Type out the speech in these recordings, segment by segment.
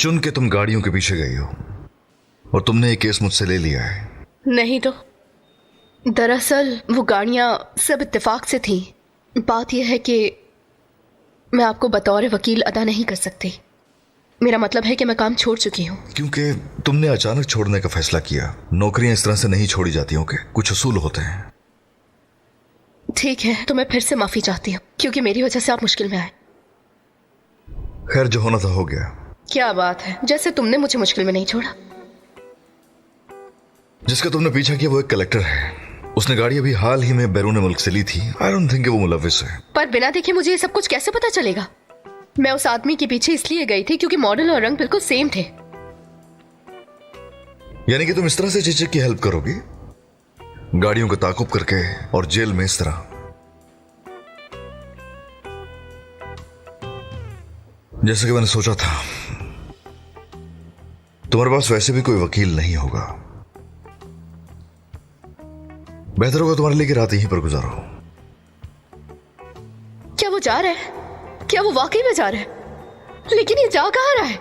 चुन के तुम गाड़ियों के पीछे गई हो और तुमने ये केस मुझसे ले लिया है। नहीं तो दरअसल वो गाड़ियां सब इत्तेफाक से थी। बात यह है कि मैं आपको बतौर वकील अदा नहीं कर सकती। मेरा मतलब है कि मैं काम छोड़ चुकी हूँ। क्योंकि तुमने अचानक छोड़ने का फैसला किया। नौकरियां इस तरह से नहीं छोड़ी जाती होंगे, कुछ असूल होते हैं। ठीक है, तो मैं फिर से माफी चाहती हूँ क्योंकि मेरी वजह से आप मुश्किल में आए। खैर, जो होना था हो गया। क्या बात है, जैसे तुमने मुझे मुश्किल में नहीं छोड़ा। जिसका तुमने पीछा किया वो एक कलेक्टर है। उसने गाड़ी अभी हाल ही में बैरून मुल्क से ली थी। आई डोंट थिंक वो मुलविस है। पर बिना देखे मुझे ये सब कुछ कैसे पता चलेगा? मैं उस आदमी के पीछे इसलिए गई थी क्योंकि मॉडल और रंग बिल्कुल सेम थे। यानी कि तुम इस तरह से चीचक की हेल्प करोगी, गाड़ियों का ताकुब करके और जेल में इस तरह। जैसे कि मैंने सोचा था, तुम्हारे पास वैसे भी कोई वकील नहीं होगा। बेहतर होगा तुम्हारे लिए कि रात यहीं पर गुजारो। क्या वो जा रहा है? क्या वो वाकई में जा रहा है? लेकिन ये जा कहाँ रहा है?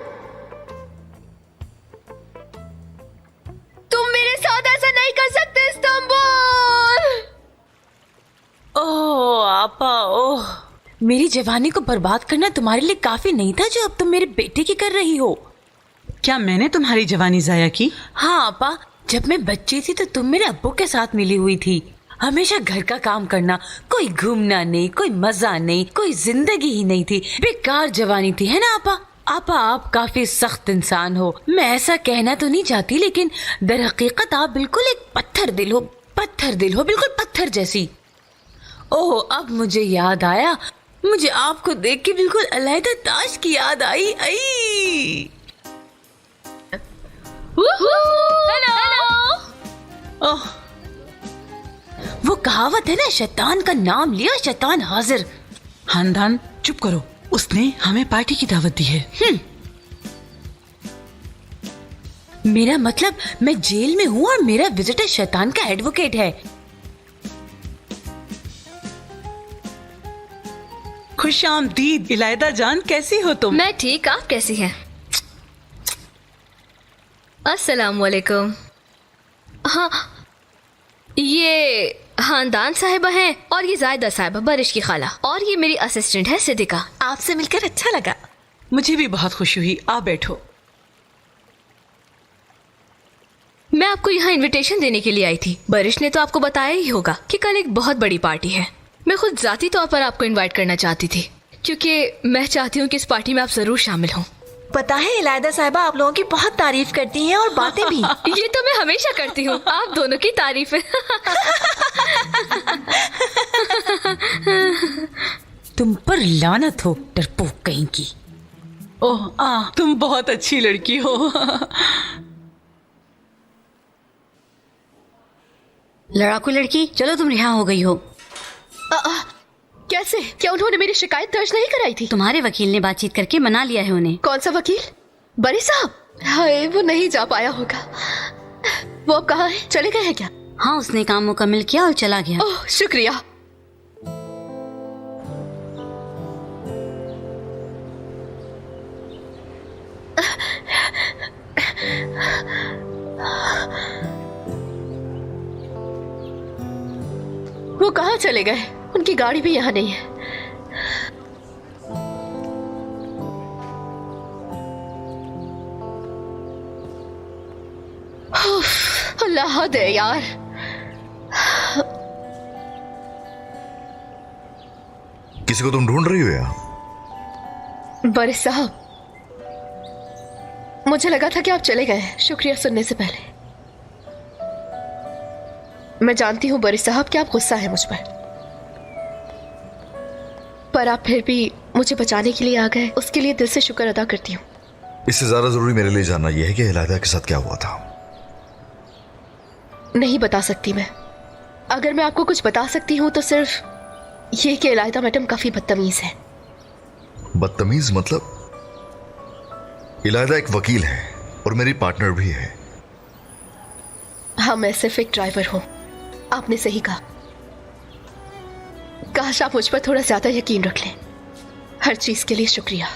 तुम मेरे साथ ऐसा नहीं कर सकते इस्तांबुल। ओह आपा, ओह मेरी जवानी को बर्बाद करना तुम्हारे लिए काफी नहीं था जो अब तुम मेरे बेटे की कर रही हो। क्या मैंने तुम्हारी जवानी जाया की? हाँ आपा, जब मैं बच्ची थी तो तुम मेरे अब्बू के साथ मिली हुई थी। हमेशा घर का काम करना, कोई घूमना नहीं, कोई मजा नहीं, कोई जिंदगी ही नहीं थी। बेकार जवानी थी, है ना आपा? आपा, आप काफी सख्त इंसान हो। मैं ऐसा कहना तो नहीं चाहती, लेकिन दर हकीकत आप बिल्कुल एक पत्थर दिल हो। पत्थर दिल हो, बिल्कुल पत्थर जैसी। ओह, अब मुझे याद आया, मुझे आपको देख के बिल्कुल अलहदा ताश की याद आई। ओह, वो कहावत है ना, शैतान का नाम लिया शैतान हाजिर। खानदान चुप करो, उसने हमें पार्टी की दावत दी है। मेरा मतलब मैं जेल में हूँ और मेरा विजिटर शैतान का एडवोकेट है। खुश आमदीद इलायदा जान, कैसी हो तुम? मैं ठीक, आप कैसी हैं? अस्सलाम वालेकुम। हाँ, ये खानदान साहिबा हैं और ये जायदा साहिबा, बारिश की खाला, और ये मेरी असिस्टेंट है सिद्दीका। आपसे मिलकर अच्छा लगा। मुझे भी बहुत खुशी हुई। आप बैठो। मैं आपको यहाँ इनविटेशन देने के लिए आई थी। बारिश ने तो आपको बताया ही होगा कि कल एक बहुत बड़ी पार्टी है। मैं खुद जाती तौर पर आपको इनवाइट करना चाहती थी क्योंकि मैं चाहती हूँ कि इस पार्टी में आप जरूर शामिल हों। पता है इलायदा साहिबा आप लोगों की बहुत तारीफ करती हैं और बातें भी। ये तो मैं हमेशा करती हूँ, आप दोनों की तारीफ है। तुम पर लानत हो, डरपोक कहीं की। ओह तुम बहुत अच्छी लड़की हो। लड़ाकू लड़की, चलो तुम रिहा हो गई हो। कैसे? क्या उन्होंने मेरी शिकायत दर्ज नहीं कराई थी? तुम्हारे वकील ने बातचीत करके मना लिया है उन्हें। कौन सा वकील? बरी साहब? हाय, वो नहीं जा पाया होगा। वो अब कहाँ है? चले गए हैं क्या? हाँ, उसने काम मुकम्मल किया और चला गया। ओह, शुक्रिया। वो कहाँ चले गए? उनकी गाड़ी भी यहाँ नहीं है। अल्लाह हद है यार। किसी को तुम ढूंढ रही हो यहाँ? बारिश साहब, मुझे लगा था कि आप चले गए। शुक्रिया सुनने से पहले। मैं जानती हूँ बारिश साहब कि आप गुस्सा है मुझ पर आप फिर भी मुझे बचाने के लिए आ गए, उसके लिए दिल से शुक्र अदा करती हूँ। इससे ज्यादा जरूरी मेरे लिए जानना यह है कि इलायदा के साथ क्या हुआ था। नहीं बता सकती मैं। अगर मैं आपको कुछ बता सकती हूँ तो सिर्फ ये कि इलायदा मैडम काफी बदतमीज है। बदतमीज मतलब? इलायदा एक वकील है और मेरी पार्टनर भी है। हाँ, मैं सिर्फ एक ड्राइवर हूँ। आपने सही कहा। काश आप मुझ पर थोड़ा ज्यादा यकीन रख लें। हर चीज के लिए शुक्रिया।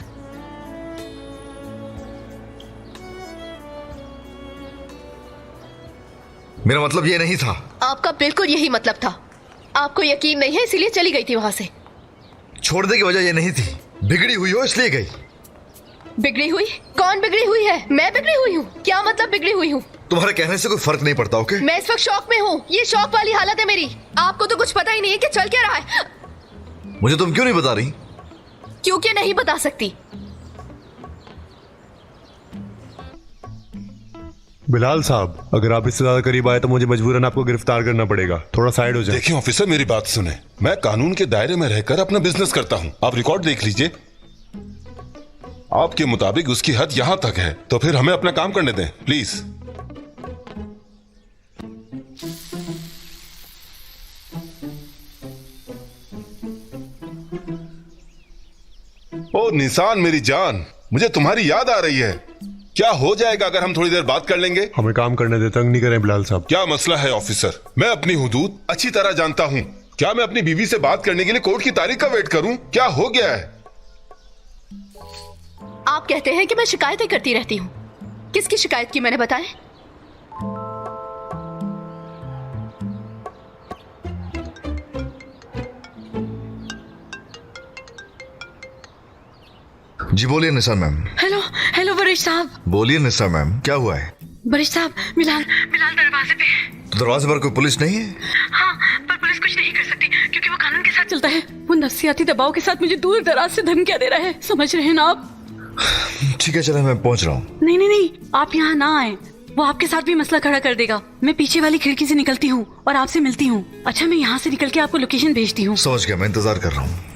मेरा मतलब ये नहीं था। आपका बिल्कुल यही मतलब था। आपको यकीन नहीं है इसीलिए चली गई थी वहां से। छोड़ने की वजह ये नहीं थी, बिगड़ी हुई हो इसलिए गई। बिगड़ी हुई? कौन बिगड़ी हुई है? मैं बिगड़ी हुई हूँ? क्या मतलब बिगड़ी हुई हूँ? तुम्हारे कहने से कोई फर्क नहीं पड़ता। ओके, मैं इस वक्त शौक में हूँ। ये शौक वाली हालत है मेरी। आपको तो कुछ पता ही नहीं है कि चल क्या रहा है। मुझे तुम क्यों नहीं बता रही? क्योंकि नहीं बता सकती। बिलाल साहब, अगर आप इससे ज्यादा करीब आए तो मुझे मजबूरन आपको गिरफ्तार करना पड़ेगा। थोड़ा साइड हो जाए। देखिए ऑफिसर, मेरी बात सुने। मैं कानून के दायरे में रहकर अपना बिजनेस करता हूँ। आप रिकॉर्ड देख लीजिए। आपके मुताबिक उसकी हद यहां तक है, तो फिर हमें अपना काम करने दें प्लीज। ओ निशान मेरी जान, मुझे तुम्हारी याद आ रही है। क्या हो जाएगा अगर हम थोड़ी देर बात कर लेंगे? हमें काम करने दे, तंग नहीं करें बिलाल साहब। क्या मसला है ऑफिसर? मैं अपनी हुदूद अच्छी तरह जानता हूं। क्या मैं अपनी बीवी से बात करने के लिए कोर्ट की तारीख का वेट करूं? क्या हो गया है? आप कहते हैं कि मैं शिकायतें करती रहती हूँ। किसकी शिकायत की मैंने बताएं? जी बोलिए निशा मैम। हेलो हेलो बरिश साहब। बोलिए निशा मैम, क्या हुआ है? बरिश साहब, बिलाल बिलाल दरवाजे पे है। तो दरवाजे पर कोई पुलिस नहीं है? हाँ, पर पुलिस कुछ नहीं कर सकती क्योंकि वो कानून के साथ चलता है। वो नफसियाती दबाव के साथ मुझे दूर दराज से धमकियां दे रहा है। समझ रहे हैं ना आप? ठीक है, चले मैं पहुंच रहा हूँ। नहीं नहीं नहीं, आप यहाँ ना आए। वो आपके साथ भी मसला खड़ा कर देगा। मैं पीछे वाली खिड़की से निकलती हूँ और आपसे मिलती हूँ। अच्छा, मैं यहाँ से निकल के आपको लोकेशन भेजती हूँ। समझ गया, मैं इंतजार कर रहा हूँ।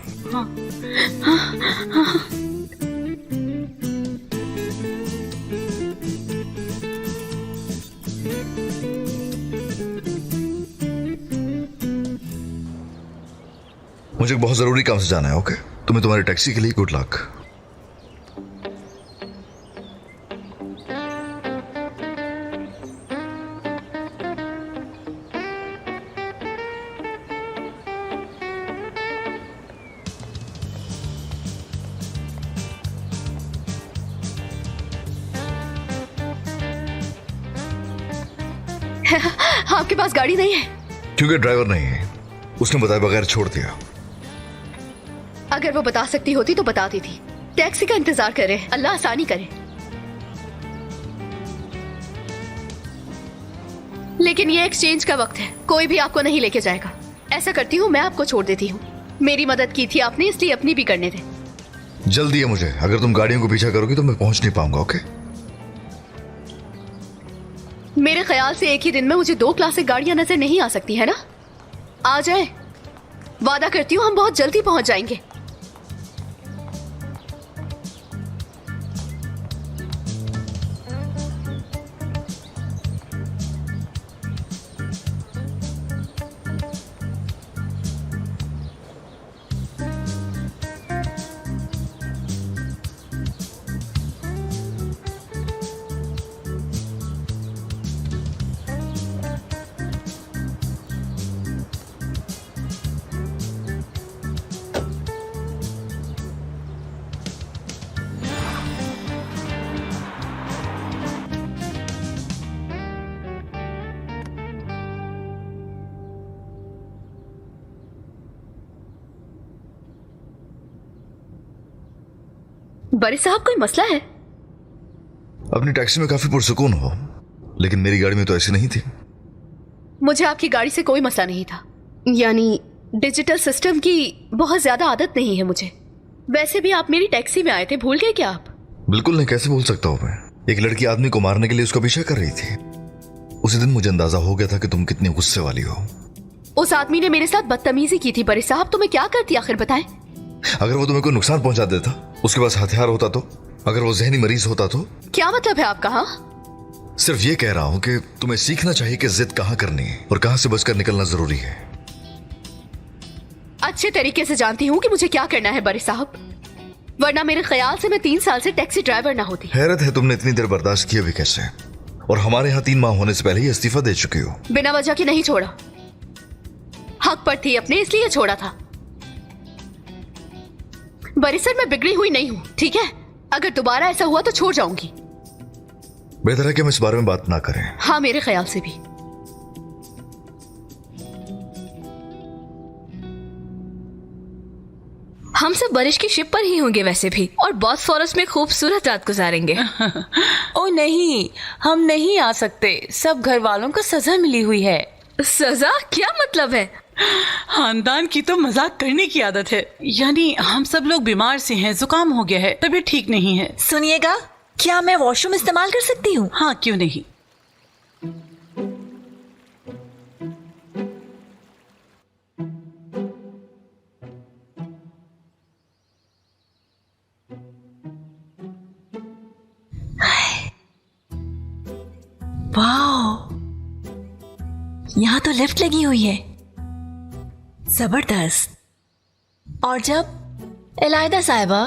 मुझे बहुत जरूरी काम से जाना है। ओके, तुम्हें तुम्हारी टैक्सी के लिए गुड लक। आपके पास गाड़ी नहीं है? क्योंकि ड्राइवर नहीं है, उसने बताए बगैर छोड़ दिया। अगर वो बता सकती होती तो बताती थी। टैक्सी का इंतजार करे, अल्लाह आसानी करे। लेकिन ये एक्सचेंज का वक्त है, कोई भी आपको नहीं लेके जाएगा। ऐसा करती हूँ, मैं आपको छोड़ देती हूँ। मेरी मदद की थी आपने, इसलिए अपनी भी करने दे। जल्दी है मुझे। अगर तुम गाड़ियों को पीछा करोगी तो मैं पहुंच नहीं पाऊंगा। ओके, मेरे ख्याल से एक ही दिन में मुझे 2 क्लासिक गाड़ियां नजर नहीं आ सकती है ना? आ जाए, वादा करती हूँ हम बहुत जल्दी पहुंच जाएंगे। बड़े साहब, कोई मसला है? अपनी टैक्सी में काफी पुरसुकून हो, लेकिन मेरी गाड़ी में तो ऐसी नहीं थी। मुझे आपकी गाड़ी से कोई मसला नहीं था। यानी डिजिटल सिस्टम की बहुत ज्यादा आदत नहीं है मुझे। वैसे भी आप मेरी टैक्सी में आए थे, भूल गए क्या आप? बिल्कुल नहीं, कैसे भूल सकता हूँ मैं। एक लड़की आदमी को मारने के लिए उसका पीछा कर रही थी। उसी दिन मुझे अंदाजा हो गया था कि तुम कितनी गुस्से वाली हो। उस आदमी ने मेरे साथ बदतमीजी की थी बड़े साहब, तो मैं क्या करती आखिर बताएं? अगर वो तुम्हें कोई नुकसान पहुंचा देता, उसके पास हथियार होता तो, अगर वो जहनी मरीज होता तो? क्या मतलब है आपका? हाँ, सिर्फ ये कह रहा हूं कि तुम्हें सीखना चाहिए कि जिद कहां करनी है और कहां से बचकर निकलना जरूरी है। अच्छे तरीके से जानती हूँ कि मुझे क्या करना है बड़े साहब, वरना मेरे ख्याल से मैं 3 साल से टैक्सी ड्राइवर ना होती। हैरत है तुमने इतनी देर बर्दाश्त किया भी कैसे, और हमारे यहाँ 3 माह होने से पहले ही इस्तीफा दे चुकी हो। बिना वजह के नहीं छोड़ा, हक पर थी अपने, इसलिए छोड़ा था। बड़े सर, मैं बिगड़ी हुई नहीं हूँ, ठीक है? अगर दोबारा ऐसा हुआ तो छोड़ जाऊंगी। बेहतर है कि हम इस बारे में बात ना करें। हाँ, मेरे ख्याल से भी। हम सब बारिश की शिप पर ही होंगे वैसे भी, और बॉथ फॉरेस्ट में खूबसूरत रात गुजारेंगे। ओ नहीं, हम नहीं आ सकते। सब घर वालों को सजा मिली हुई है। सजा? क्या मतलब है? खानदान की तो मजाक करने की आदत है। यानी हम सब लोग बीमार से हैं, जुकाम हो गया है, तबीयत ठीक नहीं है। सुनिएगा, क्या मैं वॉशरूम इस्तेमाल कर सकती हूँ? हाँ, क्यों नहीं। वाह, यहाँ तो लिफ्ट लगी हुई है। जबरदस्त। और जब इलायदा साहिबा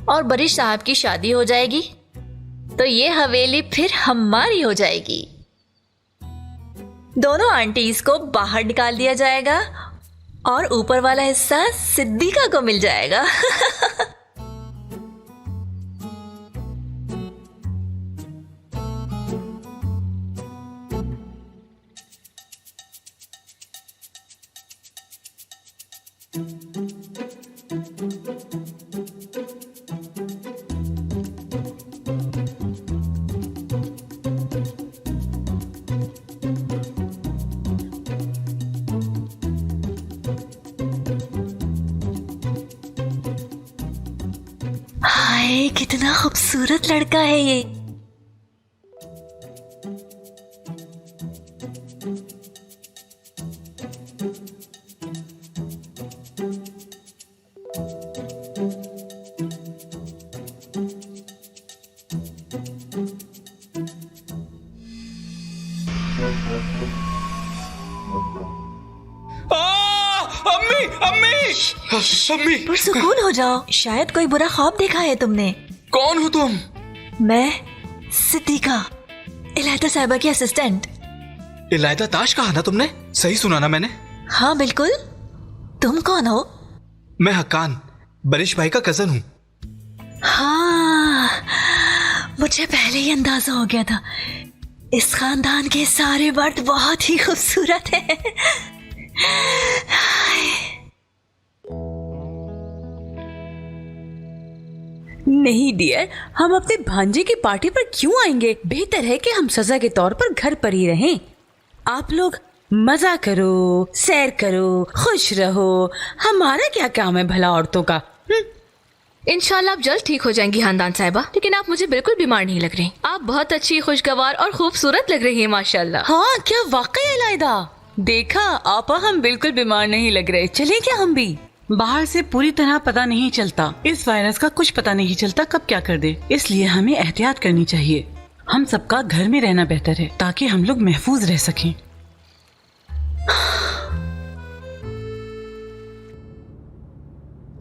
और बरिश साहब की शादी हो जाएगी तो ये हवेली फिर हमारी हो जाएगी। दोनों आंटीज को बाहर निकाल दिया जाएगा और ऊपर वाला हिस्सा सिद्दीका को मिल जाएगा। हाय, कितना खूबसूरत लड़का है ये। अम्मी! पुरसुकून हो जाओ, शायद कोई बुरा ख्वाब देखा है तुमने। कौन हो तुम? मैं सिद्दीका, इलायदा साहिबा की असिस्टेंट। इलायदा ताश कहा ना तुमने? सही सुना ना मैंने? हाँ बिल्कुल। तुम कौन हो? मैं हक्कान, बरिश भाई का कजन हूँ। हाँ, मुझे पहले ही अंदाजा हो गया था। इस खानदान के सारे मर्द बहुत ही खूबसूरत हैं। नहीं डियर, हम अपने भांजे की पार्टी पर क्यों आएंगे? बेहतर है कि हम सजा के तौर पर घर पर ही रहें। आप लोग मजा करो, सैर करो, खुश रहो। हमारा क्या काम है भला औरतों का? इंशाल्लाह आप जल्द ठीक हो जाएंगी खानदान साहिबा, लेकिन आप मुझे बिल्कुल बीमार नहीं लग रही। आप बहुत अच्छी, खुशगवार और खूबसूरत लग रही हैं माशाल्लाह। हाँ, क्या वाकई इलायदा? देखा आपा, हम बिल्कुल बीमार नहीं लग रहे। चलें क्या हम भी? बाहर से पूरी तरह पता नहीं चलता, इस वायरस का कुछ पता नहीं चलता कब क्या कर दे, इसलिए हमें एहतियात करनी चाहिए। हम सबका घर में रहना बेहतर है ताकि हम लोग महफूज रह सकें।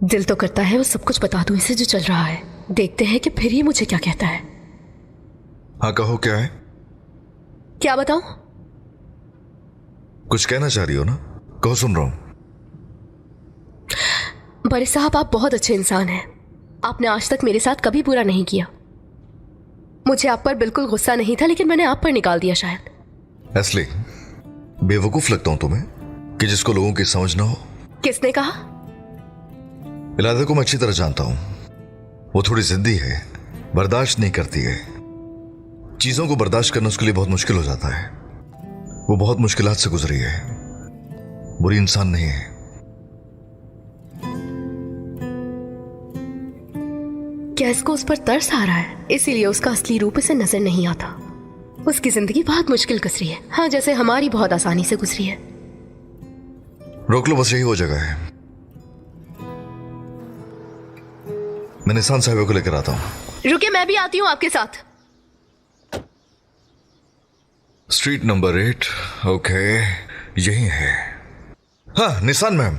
दिल तो करता है वो सब कुछ बता दूं इसे जो चल रहा है। देखते हैं कि फिर ये मुझे क्या कहता है। हाँ कहो, क्या है? क्या बताऊं? कुछ कहना चाह रही हो ना? कहो, सुन रहा हूं। बड़े साहब, आप बहुत अच्छे इंसान हैं। आपने आज तक मेरे साथ कभी बुरा नहीं किया। मुझे आप पर बिल्कुल गुस्सा नहीं था, लेकिन मैंने आप पर निकाल दिया शायद। एस्ली, बेवकूफ लगता हूं तुम्हें कि जिसको लोगों की समझ ना हो। किसने कहा? इलायदा को मैं अच्छी तरह जानता हूं। वो थोड़ी जिद्दी है, बर्दाश्त नहीं करती है। चीजों को बर्दाश्त करना उसके लिए बहुत मुश्किल हो जाता है। वो बहुत मुश्किलात से गुजरी है, बुरी इंसान नहीं है। क्या इसको उस पर तरस आ रहा है, इसीलिए उसका असली रूप इसे नजर नहीं आता? उसकी जिंदगी बहुत मुश्किल गुजरी है, हाँ, जैसे हमारी बहुत आसानी से गुजरी है। रोक लो, बस यही वो जगह है। मैं निशान साहिबा को लेकर आता हूं। रुके, मैं भी आती हूं आपके साथ। Street number 8। ओके, यही है। हाँ, निशान मैम।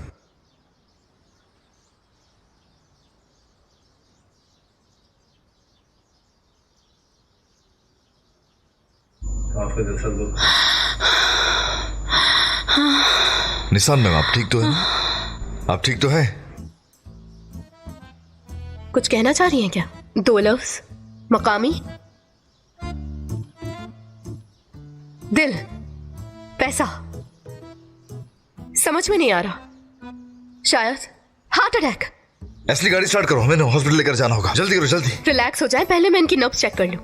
निशान मैम, आप ठीक तो हैं? आप ठीक तो हैं? कुछ कहना चाह रही हैं क्या? 2 लफ्ज मकामी? दिल, पैसा, समझ में नहीं आ रहा। शायद हार्ट अटैक। असली गाड़ी स्टार्ट करो, हमें हॉस्पिटल लेकर जाना होगा। जल्दी करो जल्दी। रिलैक्स हो जाए, पहले मैं इनकी नब्ज चेक कर लूं।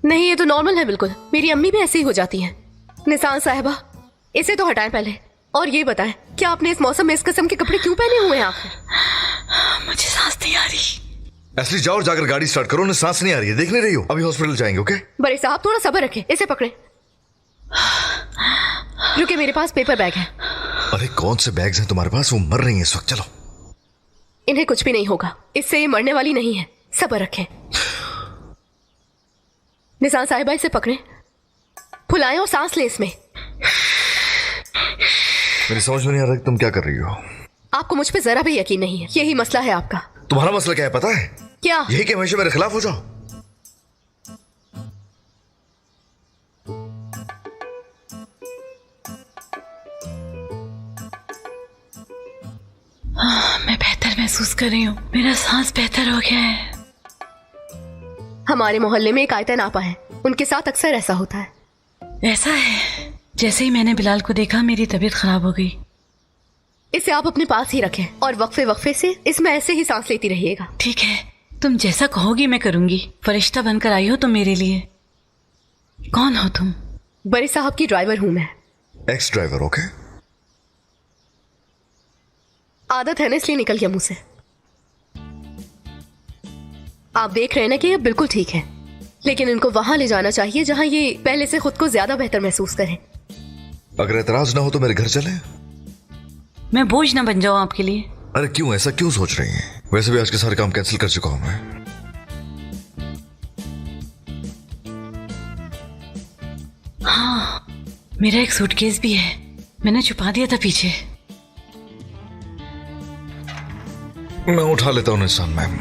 नहीं, ये तो नॉर्मल है बिल्कुल। मेरी अम्मी भी ऐसी ही हो जाती हैं। निशान साहिबा, इसे तो हटाएं पहले। और ये बताएं, क्या आपने इस मौसम में इस किस्म के कपड़े क्यों पहने हुए हैं आखिर? मुझे सांस नहीं आ रही। असली जाओ और जाकर गाड़ी स्टार्ट करो। उन्हें सांस नहीं आ रही है, देख नहीं रही हो? अभी हॉस्पिटल जाएंगे। ओके बड़े साहब, थोड़ा सब्र रखें, इसे पकड़े। रुके, मेरे पास पेपर बैग है। अरे कौन से बैग्स हैं तुम्हारे पास? वो मर रही है इस वक्त। चलो। इन्हें कुछ भी नहीं होगा, इससे ये मरने वाली नहीं है। सब्र रखें। निशान साहिबा, इसे पकड़े, फुलाएं और सांस लें इसमें। मेरी समझ में नहीं आ रहा कि तुम क्या कर रही हो। आपको मुझ पे जरा भी यकीन नहीं है, यही मसला है आपका। तुम्हारा मसला क्या है पता है? क्या? यही कि हमेशा मेरे खिलाफ हो जाओ। मैं बेहतर महसूस कर रही हूँ, मेरा सांस बेहतर हो गया है। हमारे मोहल्ले में एक आयतन आपा है, उनके साथ अक्सर ऐसा होता है। ऐसा है? जैसे ही मैंने बिलाल को देखा मेरी तबीयत खराब हो गई। इसे आप अपने पास ही रखें और वक्फे वक्फे से इसमें ऐसे ही सांस लेती रहिएगा। ठीक है, तुम जैसा कहोगी मैं करूंगी। फरिश्ता बनकर आई हो तुम मेरे लिए। कौन हो तुम? बड़े साहब की ड्राइवर हूं मैं। X driver. ओके, आदत है ना, इसलिए निकल गया मुंह से। आप देख रहे हैं ना कि ये बिल्कुल ठीक है, लेकिन इनको वहां ले जाना चाहिए जहां ये पहले से खुद को ज्यादा बेहतर महसूस करें। अगर एतराज ना हो तो मेरे घर चले। मैं बोझ ना बन जाऊं आपके लिए। अरे क्यों, ऐसा क्यों सोच रही हैं? वैसे भी आज के सारे काम कैंसिल कर चुका हूं मैं। हाँ, मेरा एक सूटकेस भी है, मैंने छुपा दिया था पीछे। मैं उठा लेता हूं निशान मैम।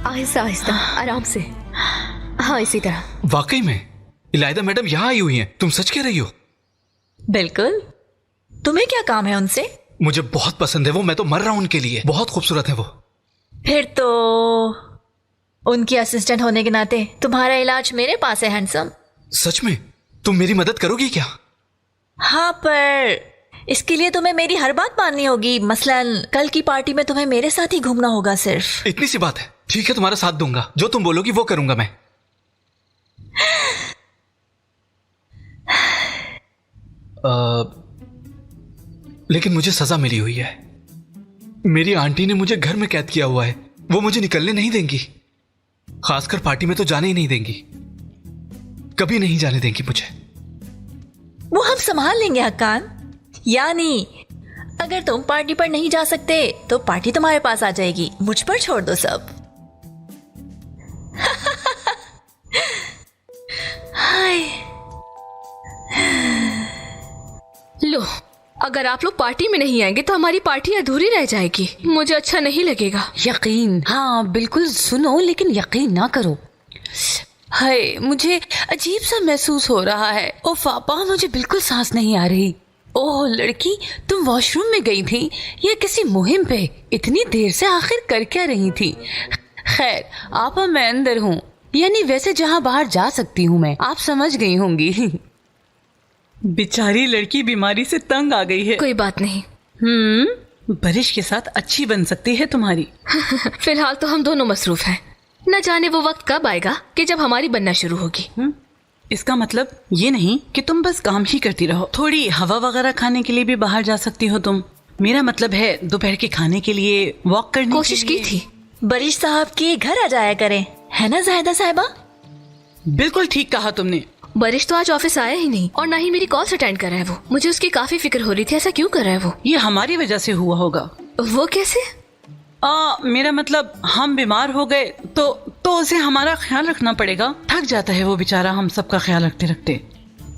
आहिस्ता आहिस्ता, आराम से। हाँ, इसी तरह। वाकई में इलायदा मैडम यहाँ आई हुई हैं। तुम सच कह रही हो? बिल्कुल। तुम्हें क्या काम है उनसे? मुझे बहुत पसंद है वो, मैं तो मर रहा हूं उनके लिए। बहुत खूबसूरत है वो। फिर तो उनकी असिस्टेंट होने के नाते तुम्हारा इलाज मेरे पास है हैंडसम। सच में? तुम मेरी मदद करोगी क्या? हाँ, पर इसके लिए तुम्हें मेरी हर बात माननी होगी। मसलन कल की पार्टी में तुम्हें मेरे साथ ही घूमना होगा सिर्फ। इतनी सी बात है। ठीक है, तुम्हारा साथ दूंगा। जो तुम बोलोगी वो करूंगा मैं। लेकिन मुझे सजा मिली हुई है। मेरी आंटी ने मुझे घर में कैद किया हुआ है। वो मुझे निकलने नहीं देंगी। खासकर पार्टी में तो जाने ही नहीं देंगी। कभी नहीं जाने देंगी मुझे। वो हम संभाल लेंगे हक्कान। यानी अगर तुम पार्टी पर नहीं जा सकते तो पार्टी तुम्हारे पास आ जाएगी। मुझ पर छोड़ दो सब। हाय। लो, अगर आप लोग पार्टी में नहीं आएंगे तो हमारी पार्टी अधूरी रह जाएगी। मुझे अच्छा नहीं लगेगा। यकीन, हाँ बिल्कुल सुनो, लेकिन यकीन ना करो। हाय, मुझे अजीब सा महसूस हो रहा है। ओ पापा, मुझे बिल्कुल सांस नहीं आ रही। ओह लड़की, तुम वॉशरूम में गई थी या किसी मुहिम पे? इतनी देर से आखिर कर क्या रही थी? खैर, आप और मैं अंदर हूँ, यानी वैसे जहाँ बाहर जा सकती हूँ मैं। आप समझ गई होंगी। बेचारी लड़की बीमारी से तंग आ गई है। कोई बात नहीं। बारिश के साथ अच्छी बन सकती है तुम्हारी। फिलहाल तो हम दोनों मसरूफ हैं। न जाने वो वक्त कब आएगा कि जब हमारी बनना शुरू होगी। इसका मतलब ये नहीं कि तुम बस काम ही करती रहो। थोड़ी हवा वगैरह खाने के लिए भी बाहर जा सकती हो तुम। मेरा मतलब है दोपहर के खाने के लिए, वॉक करने कोशिश के की लिए। थी। बरिश साहब के घर आ जाया करें, है ना जाहिदा साहिबा? बिल्कुल ठीक कहा तुमने। बरिश तो आज ऑफिस आया ही नहीं और ना ही मेरी कॉल्स अटेंड कर रहा है वो। मुझे उसकी काफी फिक्र हो रही थी। ऐसा क्यों कर रहा है वो? ये हमारी वजह से हुआ होगा। वो कैसे? मेरा मतलब हम बीमार हो गए तो उसे हमारा ख्याल रखना पड़ेगा। थक जाता है वो बेचारा हम सबका ख्याल रखते रखते।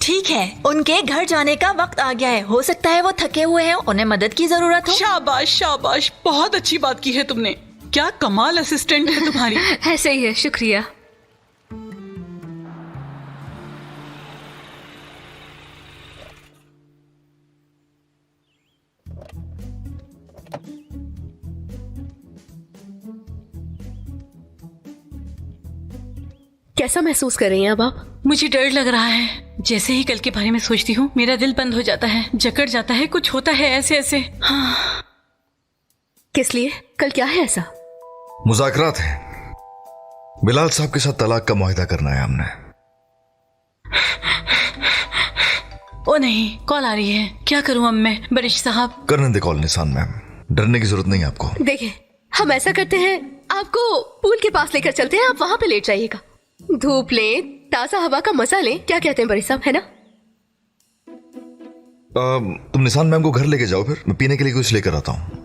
ठीक है, उनके घर जाने का वक्त आ गया है। हो सकता है वो थके हुए हैं, उन्हें मदद की जरूरत हो। शाबाश शाबाश, बहुत अच्छी बात की है तुमने। क्या कमाल असिस्टेंट है तुम्हारी। ऐसे ही है, शुक्रिया। कैसा महसूस कर रही हैं अब आप? मुझे डर लग रहा है। जैसे ही कल के बारे में सोचती हूँ मेरा दिल बंद हो जाता है, जकड़ जाता है, कुछ होता है ऐसे ऐसे। हाँ। किस लिए? कल क्या है ऐसा? मुज़ाकरात है। बिलाल साहब के साथ तलाक का मुआहिदा करना है हमने। ओ नहीं, कॉल आ रही है। क्या करूं अब मैं? बरिश साहब। करने दे कॉल निशान मैम, डरने की जरूरत नहीं है आपको। देखिए, हम ऐसा करते हैं, आपको पूल के पास लेकर चलते हैं, आप वहां पे लेट जाइएगा, धूप लें, ताजा हवा का मजा लें। क्या कहते हैं बरिश साहब, है ना? तुम निशान मैम को घर लेके जाओ, फिर मैं पीने के लिए कुछ लेकर आता हूँ।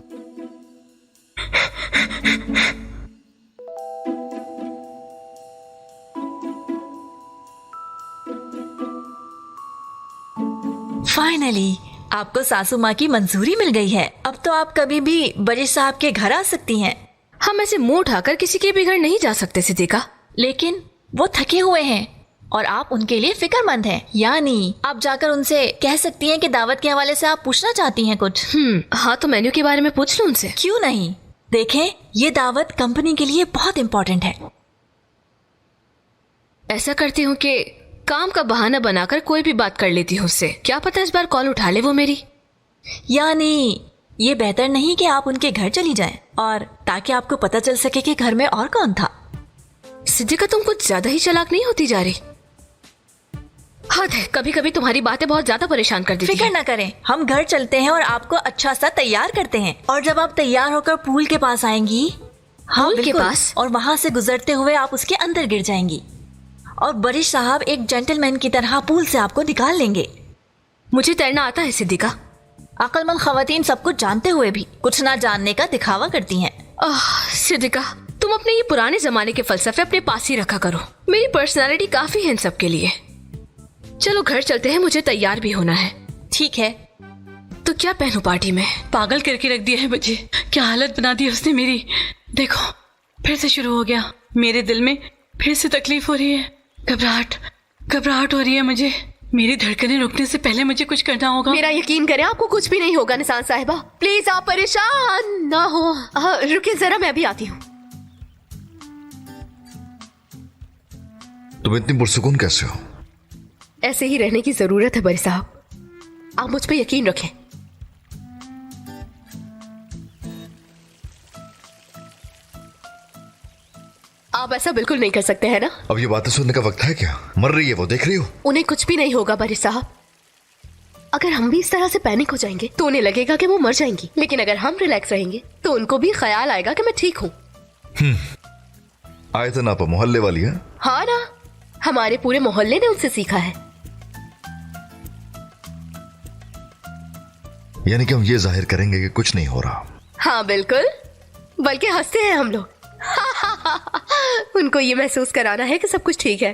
फाइनली आपको सासू माँ की मंजूरी मिल गई है। अब तो आप कभी भी बरिश साहब के घर आ सकती हैं। हम ऐसे मुंह उठाकर किसी के भी घर नहीं जा सकते सिद्दीका। लेकिन वो थके हुए हैं और आप उनके लिए फिक्रमंद हैं। यानी आप जाकर उनसे कह सकती हैं कि दावत के हवाले से आप पूछना चाहती हैं कुछ। हाँ, तो मेन्यू के बारे में पूछ लूं उनसे। क्यों नहीं, देखें ये दावत कंपनी के लिए बहुत इम्पोर्टेंट है। ऐसा करती हूँ कि काम का बहाना बनाकर कोई भी बात कर लेती हूँ उससे। क्या पता इस बार कॉल उठा ले वो मेरी। यानी ये बेहतर नहीं कि आप उनके घर चली जाएं, और ताकि आपको पता चल सके कि घर में और कौन था। सिद्दीका, तुम कुछ ज्यादा ही चालाक नहीं होती जा रही? हद है, कभी कभी तुम्हारी बातें बहुत ज्यादा परेशान कर देती फिक्र हैं। न करें, हम घर चलते हैं और आपको अच्छा सा तैयार करते हैं। और जब आप तैयार होकर पूल के पास आएंगी, पूल के बिल्कुल, पास? और वहाँ से गुजरते हुए आप उसके अंदर गिर जाएंगी और बरिश साहब एक जेंटलमैन की तरह पूल से आपको निकाल लेंगे। मुझे तैरना आता है सिद्दीका। अक्लमंद खवातीन सब कुछ जानते हुए भी कुछ ना जानने का दिखावा करती हैं। सिद्दीका, तुम अपने ये पुराने जमाने के फलसफे अपने पास ही रखा करो। मेरी पर्सनालिटी काफी है इन सब के लिए। चलो घर चलते हैं, मुझे तैयार भी होना है। ठीक है, तो क्या पहनूं पार्टी में? पागल करके रख दिया है मुझे। क्या हालत बना दी उसने मेरी। देखो, फिर से शुरू हो गया। मेरे दिल में फिर से तकलीफ हो रही है, घबराहट हो रही है मुझे। मेरी धड़कनें रुकने से पहले मुझे कुछ करना होगा। मेरा यकीन करें, आपको कुछ भी नहीं होगा निशान साहिबा। प्लीज आप परेशान ना हो। रुकिए जरा, मैं भी आती हूँ। तुम इतनी पुरसुकून कैसे हो? ऐसे ही रहने की जरूरत है बरिश साहब, आप मुझ पे यकीन रखें। आप ऐसा बिल्कुल नहीं कर सकते हैं ना? अब ये बातें सुनने का वक्त है क्या? मर रही है वो, देख रही हो? उन्हें कुछ भी नहीं होगा बरिश साहब। अगर हम भी इस तरह से पैनिक हो जाएंगे तो उन्हें लगेगा कि वो मर जाएंगी, लेकिन अगर हम रिलैक्स रहेंगे तो उनको भी ख्याल आएगा कि मैं ठीक हूँ। आए तो ना आप मोहल्ले वाली है? हाँ ना, हमारे पूरे मोहल्ले ने उनसे सीखा है। यानी कि हम ये जाहिर करेंगे कि कुछ नहीं हो रहा। हाँ बिल्कुल, बल्कि हंसते हैं हम लोग। उनको ये महसूस कराना है कि सब कुछ ठीक है।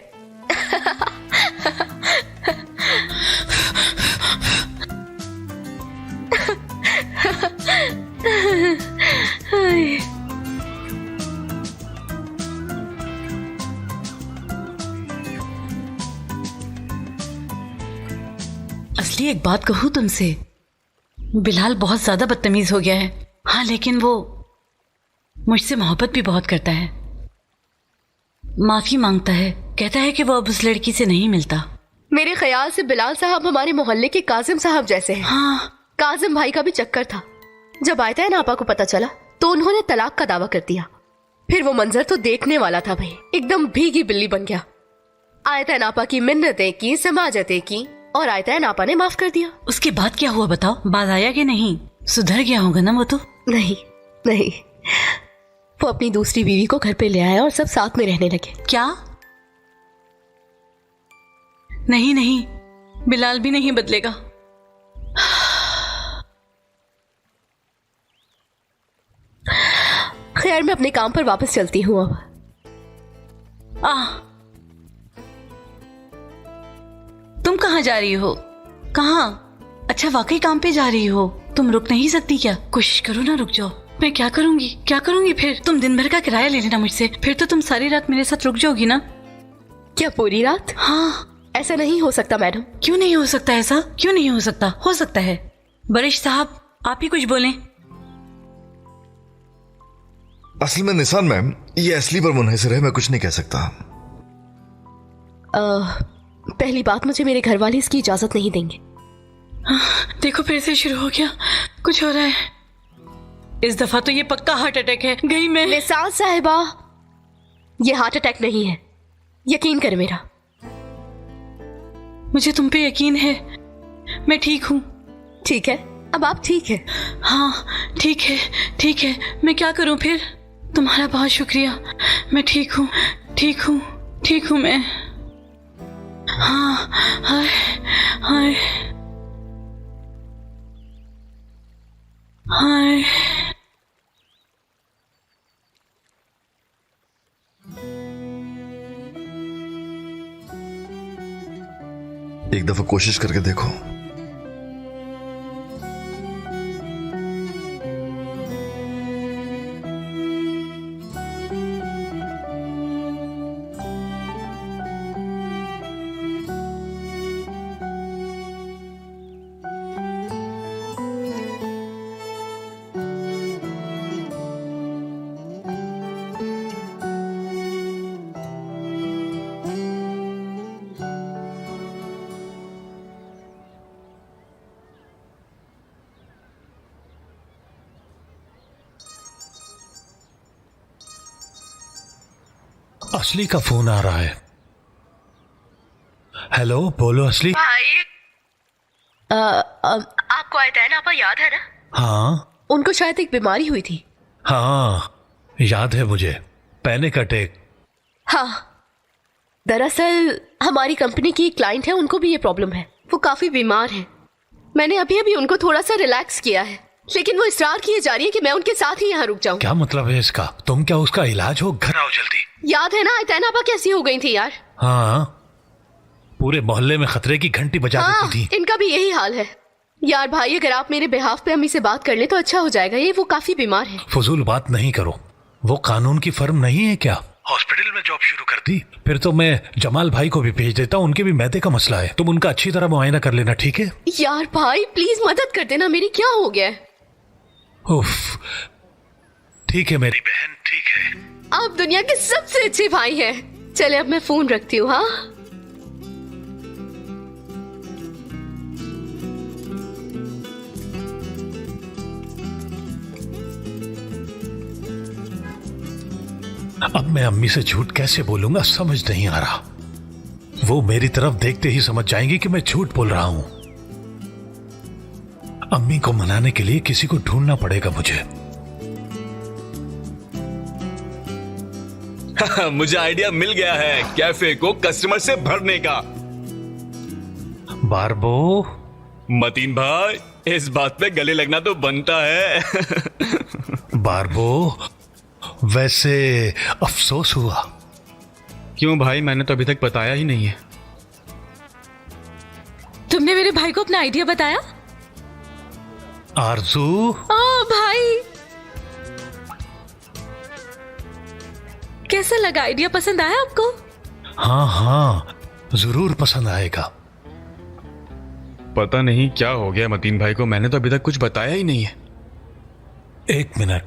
असली एक बात कहूँ तुमसे, बिलाल बहुत ज्यादा बदतमीज हो गया है। हाँ, लेकिन वो मुझसे मोहब्बत भी बहुत करता है, माफी मांगता है, कहता है कि वो अब उस लड़की से नहीं मिलता। मेरे ख्याल से बिलाल साहब हमारे मोहल्ले के काजिम साहब जैसे हैं। हाँ, काजिम भाई का भी चक्कर था। जब आयता नापा को पता चला तो उन्होंने तलाक का दावा कर दिया। फिर वो मंजर तो देखने वाला था भाई, एकदम भीगी बिल्ली बन गया। आयता नापा की मिन्नतें की, समाजतें की, और आयता नापा ने माफ कर दिया। उसके बाद क्या हुआ बताओ? बात आया कि नहीं? सुधर गया होगा ना वो तो? नहीं, वो अपनी दूसरी बीवी को घर पे ले आया और सब साथ में रहने लगे। क्या? नहीं, बिलाल भी नहीं बदलेगा। खैर, मैं अपने काम पर वापस चलती हूँ अब। तुम कहाँ जा रही हो? कहाँ? अच्छा, वाकई काम पे जा रही हो? तुम रुक नहीं सकती क्या? कोशिश करो ना, रुक जाओ। मैं क्या करूंगी फिर? तुम दिन भर का किराया ले लेना मुझसे, फिर तो तुम सारी रात मेरे साथ रुक जाओगी ना? क्या पूरी रात? हाँ। ऐसा नहीं हो सकता मैडम। क्यों नहीं हो सकता? ऐसा क्यों नहीं हो सकता? हो सकता है। बरिश साहब, आप ही कुछ बोलें। असल में निशान मैम, ये असली पर मुनहसर है, मैं कुछ नहीं कह सकता। पहली बात, मुझे मेरे घर वाले इसकी इजाजत नहीं देंगे। देखो फिर से शुरू हो गया, कुछ हो रहा है। इस दफा तो ये पक्का हार्ट अटैक है। गई मैं। निसार साहिबा, ये हार्ट अटैक नहीं है, यकीन कर मेरा। मुझे तुम पे यकीन है, मैं ठीक हूँ। ठीक है, अब आप ठीक है? हाँ ठीक है, ठीक है। मैं क्या करूँ फिर? तुम्हारा बहुत शुक्रिया। मैं ठीक हूँ, ठीक हूँ, ठीक हूँ मैं। हाँ, हाय हाय हाय। एक दफा कोशिश करके देखो। असली का फोन आ रहा है। हेलो, बोलो असली। भाई, आपको आयतैन आपा याद है ना? हाँ उनको शायद एक बीमारी हुई थी। हाँ याद है मुझे, पैनिक अटैक। हाँ, दरअसल हमारी कंपनी की क्लाइंट है, उनको भी ये प्रॉब्लम है। वो काफी बीमार है। मैंने अभी अभी उनको थोड़ा सा रिलैक्स किया है, लेकिन वो इसरार किए जा रही है कि मैं उनके साथ ही यहाँ रुक जाऊं। क्या मतलब है इसका? तुम क्या उसका इलाज हो? घर आओ जल्दी। याद है ना आयतैन आपा कैसी हो गई थी यार? हाँ, पूरे मोहल्ले में खतरे की घंटी बजा हाँ, देती थी। इनका भी यही हाल है। यार भाई, अगर आप मेरे बिहाफ पे अम्मी से बात कर ले तो अच्छा हो जाएगा। ये वो काफी बीमार है। फजूल बात नहीं करो। वो कानून की फर्म नहीं है क्या? हॉस्पिटल में जॉब शुरू कर दी। फिर तो मैं जमाल भाई को भी भेज देता हूँ, उनके भी मैदे का मसला है। तुम उनका अच्छी तरह मुआयना कर लेना, ठीक है? यार भाई प्लीज मदद कर देना मेरी, क्या हो गया है? उफ, ठीक है मेरी बहन, ठीक है। आप दुनिया के सबसे अच्छे भाई हैं। चले अब मैं फोन रखती हूँ। हाँ, अब मैं अम्मी से झूठ कैसे बोलूंगा, समझ नहीं आ रहा। वो मेरी तरफ देखते ही समझ जाएंगी कि मैं झूठ बोल रहा हूं। अम्मी को मनाने के लिए किसी को ढूंढना पड़ेगा मुझे। मुझे आइडिया मिल गया है, कैफे को कस्टमर से भरने का। बारबो, मतीन भाई, इस बात पे गले लगना तो बनता है। बारबो, वैसे अफसोस हुआ। क्यों भाई, मैंने तो अभी तक बताया ही नहीं है। तुमने मेरे भाई को अपना आइडिया बताया? आरजू, ओ भाई, कैसा लगा? आइडिया पसंद आया आपको? हाँ हाँ, जरूर पसंद आएगा। पता नहीं क्या हो गया मतीन भाई को, मैंने तो अभी तक कुछ बताया ही नहीं है। एक मिनट।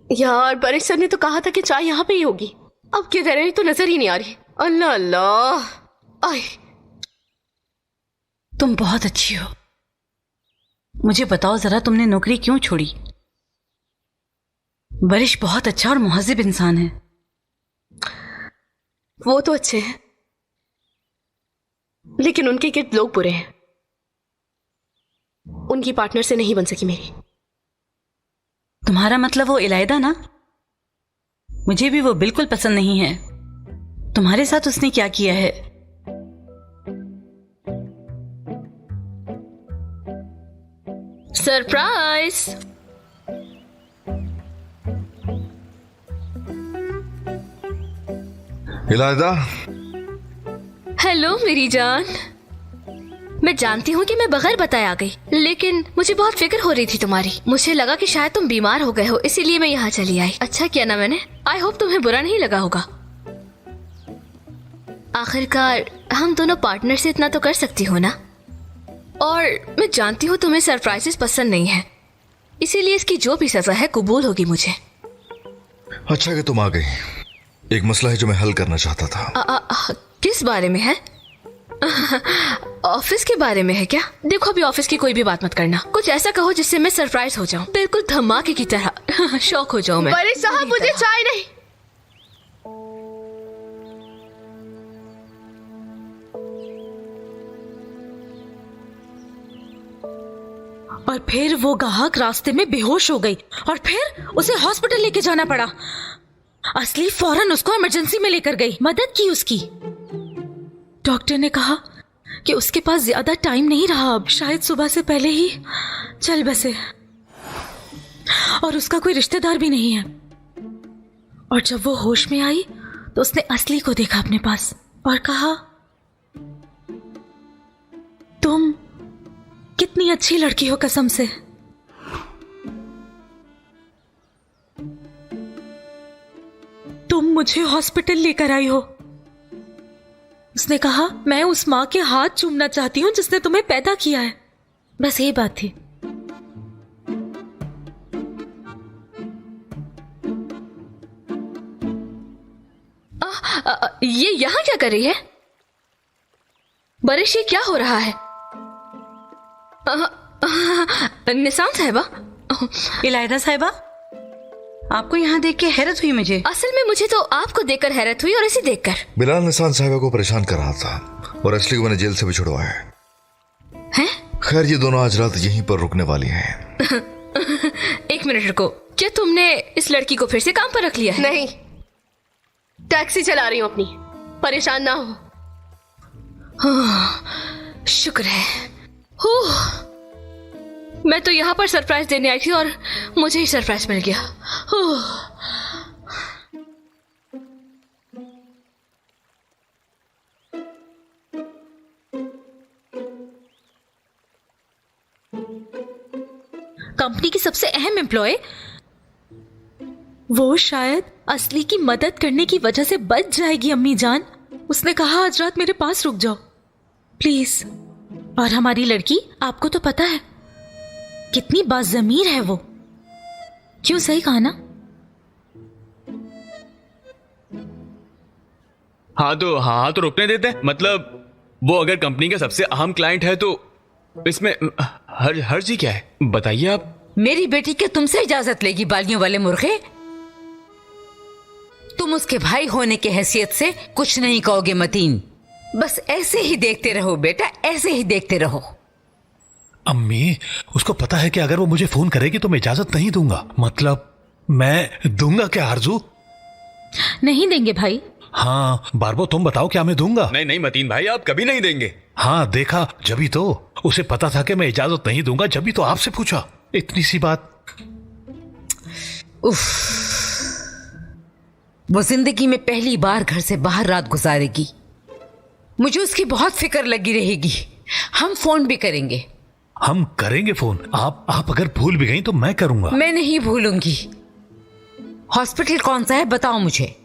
यार बरिश सर ने तो कहा था कि चाय यहाँ पे ही होगी। अब किधर है, तो नजर ही नहीं आ रही। अल्लाह अल्लाह। आए, तुम बहुत अच्छी हो। मुझे बताओ जरा, तुमने नौकरी क्यों छोड़ी? बरिश बहुत अच्छा और मुहज्जिब इंसान है। वो तो अच्छे हैं, लेकिन उनके गिर्द लोग बुरे हैं। उनकी पार्टनर से नहीं बन सकी मेरी। तुम्हारा मतलब वो इलायदा ना? मुझे भी वो बिल्कुल पसंद नहीं है। तुम्हारे साथ उसने क्या किया है? सरप्राइज। इलायदा, हेलो मेरी जान। मैं जानती हूँ कि मैं बगैर बताए आ गई, लेकिन मुझे बहुत फिक्र हो रही थी तुम्हारी। मुझे लगा कि शायद तुम बीमार हो गए हो, इसीलिए मैं यहाँ चली आई। अच्छा किया ना मैंने। आई होप तुम्हें बुरा नहीं लगा होगा। आखिरकार हम दोनों पार्टनर से इतना तो कर सकती हो ना। और मैं जानती हूँ तुम्हें सरप्राइजेस पसंद नहीं है, इसीलिए इसकी जो भी सजा है कबूल होगी मुझे। अच्छा कि तुम आ गई। एक मसला है जो मैं हल करना चाहता था। किस बारे में है? ऑफिस के बारे में है क्या? देखो अभी ऑफिस की कोई भी बात मत करना। कुछ ऐसा कहो जिससे मैं सरप्राइज हो जाऊं, बिल्कुल धमाके की तरह शौक हो जाऊं मैं। बड़े साहब मुझे चाय नहीं। और फिर वो ग्राहक रास्ते में बेहोश हो गई और फिर उसे हॉस्पिटल लेके जाना पड़ा। असली फौरन उसको इमरजेंसी में लेकर गई, मदद की उसकी। डॉक्टर ने कहा कि उसके पास ज्यादा टाइम नहीं रहा, अब शायद सुबह से पहले ही चल बसे। और उसका कोई रिश्तेदार भी नहीं है। और जब वो होश में आई तो उसने असली को देखा अपने पास और कहा, तुम कितनी अच्छी लड़की हो कसम से। तुम मुझे हॉस्पिटल लेकर आई हो। उसने कहा, मैं उस मां के हाथ चूमना चाहती हूं जिसने तुम्हें पैदा किया है। बस यही बात थी। ये यहाँ क्या कर रही है? बरिश, ये क्या हो रहा है? निशान साहिबा। इलायदा साहिबा, आपको यहाँ देख के हैरत हुई मुझे। असल में मुझे तो आपको देखकर हैरत हुई और इसे देखकर। बिलाल निशान साहिबा को परेशान कर रहा था और असली को मैंने जेल से भी छुड़वाया है। खैर ये दोनों आज रात यहीं पर रुकने वाली हैं। एक मिनट रुको, क्या तुमने इस लड़की को फिर से काम पर रख लिया है? नहीं, टैक्सी चला रही हूँ अपनी, परेशान ना हो। शुक्र है। मैं तो यहाँ पर सरप्राइज देने आई थी और मुझे ही सरप्राइज मिल गया। कंपनी की सबसे अहम एम्प्लॉय, वो शायद असली की मदद करने की वजह से बच जाएगी। अम्मी जान, उसने कहा आज रात मेरे पास रुक जाओ प्लीज। और हमारी लड़की, आपको तो पता है कितनी बाज़मीर है वो। क्यों, सही कहा ना? हाँ तो रुकने देते हैं। मतलब वो अगर कंपनी का सबसे अहम क्लाइंट है तो इसमें हर्ज ही क्या है, बताइए आप। मेरी बेटी क्या तुमसे इजाजत लेगी, बालियों वाले मुर्गे? तुम उसके भाई होने के हैसियत से कुछ नहीं कहोगे मतीन। बस ऐसे ही देखते रहो बेटा, ऐसे ही देखते रहो। अम्मी, उसको पता है कि अगर वो मुझे फोन करेगी तो मैं इजाजत नहीं दूंगा। मतलब मैं दूंगा क्या आरजू? नहीं देंगे भाई। हाँ बारबो, तुम बताओ क्या मैं दूंगा? नहीं मतीन भाई, आप कभी नहीं देंगे। हाँ देखा, जभी तो उसे पता था कि मैं इजाजत नहीं दूंगा, जभी तो आपसे पूछा। इतनी सी बात। उफ, वो जिंदगी में पहली बार घर से बाहर रात गुजारेगी। मुझे उसकी बहुत फिक्र लगी रहेगी। हम फोन भी करेंगे। हम करेंगे फोन। आप अगर भूल भी गई तो मैं करूंगा। मैं नहीं भूलूंगी। हॉस्पिटल कौन सा है बताओ मुझे।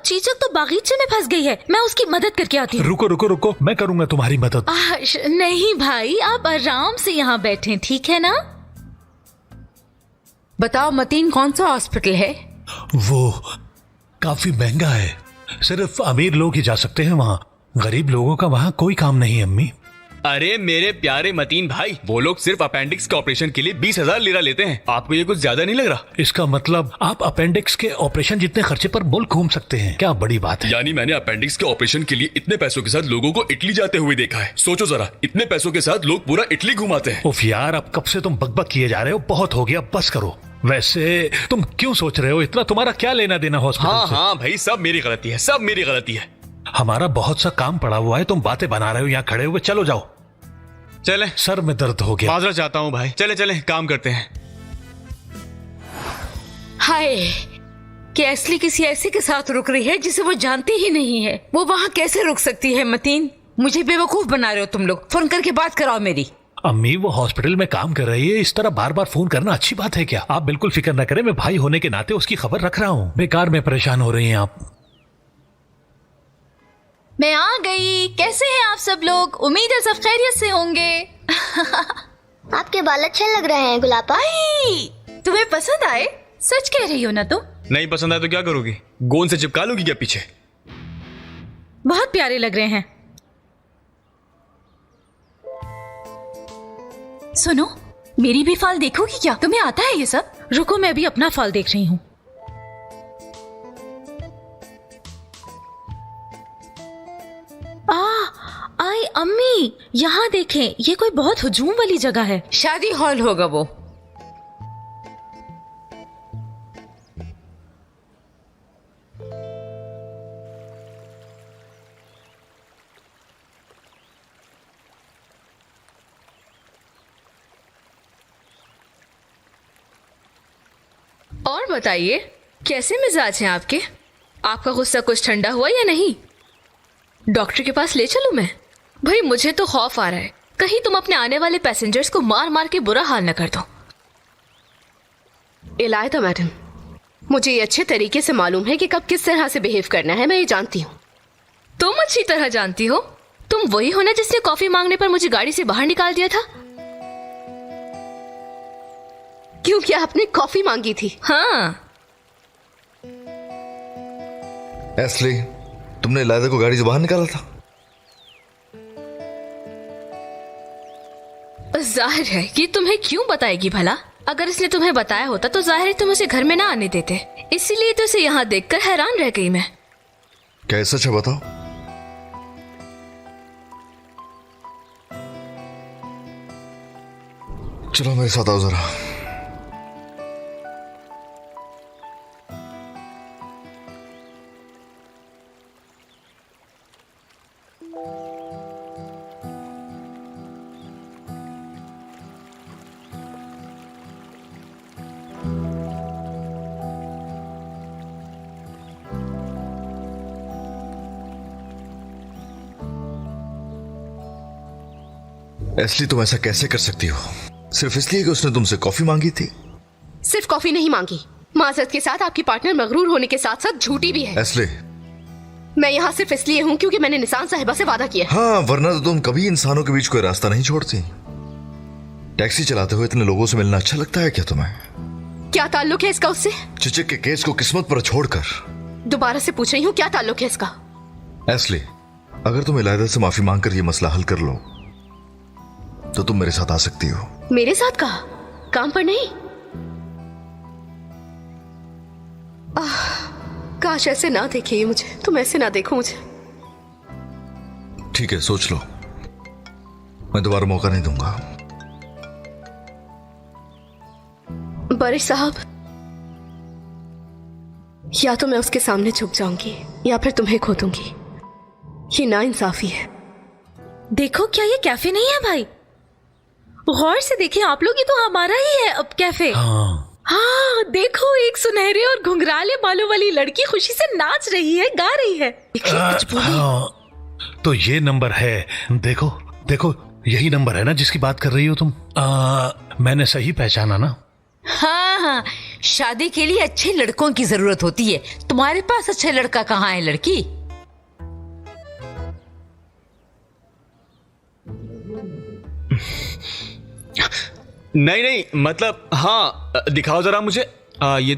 चीचक तो बागीचे में फंस गई है, मैं उसकी मदद करके आती हूँ। रुको, मैं करूंगा तुम्हारी मदद। नहीं भाई, आप आराम से यहाँ बैठे, ठीक है ना? बताओ मतीन, कौन सा हॉस्पिटल है? वो काफी महंगा है, सिर्फ अमीर लोग ही जा सकते हैं वहाँ। गरीब लोगों का वहाँ कोई काम नहीं है अम्मी। अरे मेरे प्यारे मतीन भाई, वो लोग सिर्फ अपेंडिक्स के ऑपरेशन के लिए 20,000 लिरा लेते हैं। आपको ये कुछ ज्यादा नहीं लग रहा? इसका मतलब आप अपेंडिक्स के ऑपरेशन जितने खर्चे पर मुल्क घूम सकते हैं, क्या बड़ी बात है। यानी मैंने अपेंडिक्स के ऑपरेशन के लिए इतने पैसों के साथ लोगों को इटली जाते हुए देखा है। सोचो जरा, इतने पैसों के साथ लोग पूरा इटली घुमाते हैं। उफ यार, अब कब से तुम बकबक किए जा रहे हो, बहुत हो गया, बस करो। वैसे तुम क्यों सोच रहे हो इतना? तुम्हारा क्या लेना देना हॉस्पिटल से? हाँ भाई, सब मेरी गलती है, सब मेरी गलती है। हमारा बहुत सा काम पड़ा हुआ है, तुम बातें बना रहे हो यहाँ खड़े हुए। चलो जाओ। चले, सर में दर्द हो गया। माजरा चाहता हूँ भाई। चले काम करते हैं। हाय, क्या असली किसी ऐसे के साथ रुक रही है जिसे वो जानती ही नहीं है? वो वहाँ कैसे रुक सकती है मतीन? मुझे बेवकूफ बना रहे हो तुम लोग। फोन करके बात कराओ मेरी। अम्मी, वो हॉस्पिटल में काम कर रही है, इस तरह बार बार फोन करना अच्छी बात है क्या? आप बिल्कुल फिक्र न करें, मैं भाई होने के नाते उसकी खबर रख रहा हूँ। बेकार में परेशान हो रही हैं आप। मैं आ गई। कैसे हैं आप सब लोग? उम्मीद है सब खैरियत से होंगे। आपके बाल अच्छे लग रहे हैं गुलाबा। तुम्हें पसंद आए? सच कह रही हो ना तुम? नहीं पसंद आए तो क्या करोगी? गोंद से चिपका लूंगी क्या पीछे? बहुत प्यारे लग रहे हैं। सुनो, मेरी भी फाल देखोगी क्या? तुम्हें आता है ये सब? रुको, मैं अभी अपना फाल देख रही हूँ। आई अम्मी, यहाँ देखें, ये कोई बहुत हुजूम वाली जगह है। शादी हॉल होगा वो। और बताइए, कैसे मिजाज हैं आपके? आपका गुस्सा कुछ ठंडा हुआ या नहीं? डॉक्टर के पास ले चलूं मैं? भाई मुझे तो खौफ आ रहा है, कहीं तुम अपने आने वाले पैसेंजर्स को मार मार के बुरा हाल न कर दो। इलायदा मैडम, मुझे ये अच्छे तरीके से मालूम है कि कब किस तरह से बिहेव करना है, मैं ये जानती हूँ। तुम अच्छी तरह जानती हो? तुम वही हो ना जिसने कॉफी मांगने पर मुझे गाड़ी से बाहर निकाल दिया था? क्योंकि आपने कॉफी मांगी थी। हाँ। एस्ली, तुमने इलायदा को गाड़ी से बाहर निकाला था? जाहिर है कि तुम्हें क्यों बताएगी भला? अगर इसने तुम्हें बताया होता तो जाहिर है तुम उसे घर में ना आने देते। इसीलिए तो उसे यहाँ देखकर हैरान रह गई मैं। क्या ये सच है? बताओ। चलो मेरे साथ आओ जरा। एस्ली, तुम ऐसा कैसे कर सकती हो? सिर्फ इसलिए कि उसने तुमसे कॉफी मांगी थी? सिर्फ कॉफी नहीं मांगी, माजरत के साथ आपकी पार्टनर मगरूर होने के साथ साथ झूठी भी है। एस्ली, मैं यहाँ सिर्फ इसलिए हूँ क्योंकि मैंने निशान साहिबा से वादा किया। हाँ, वरना तो तुम कभी इंसानों के बीच कोई रास्ता नहीं छोड़ती। टैक्सी चलाते हुए इतने लोगों से मिलना अच्छा लगता है क्या तुम्हें? क्या ताल्लुक है इसका उससे? चिचिक के केस को किस्मत पर छोड़कर दोबारा से पूछ रही हूँ, क्या ताल्लुक है इसका? एस्ली, अगर तुम इलायदा से माफी मांगकर ये मसला हल कर लो तो तुम मेरे साथ आ सकती हो। मेरे साथ कहा? काम पर नहीं? काश ऐसे ना देखिए मुझे, तुम ऐसे ना देखो मुझे। ठीक है, सोच लो, मैं दोबारा मौका नहीं दूंगा। बारिश साहब, या तो मैं उसके सामने झुक जाऊंगी या फिर तुम्हें खो दूंगी। ये नाइंसाफी है। देखो, क्या ये कैफे नहीं है भाई? गौर से देखें आप लोग, ये तो हमारा ही है अब कैफे। हाँ, देखो, एक सुनहरे और घुंघराले बालों वाली लड़की खुशी से नाच रही है, गा रही है। तो ये नंबर है, देखो देखो, यही नंबर है ना जिसकी बात कर रही हो तुम? मैंने सही पहचाना ना? हाँ हाँ, शादी के लिए अच्छे लड़कों की जरूरत होती है। तुम्हारे पास अच्छा लड़का कहाँ है लड़की? नहीं नहीं, मतलब हाँ, दिखाओ जरा मुझे। ये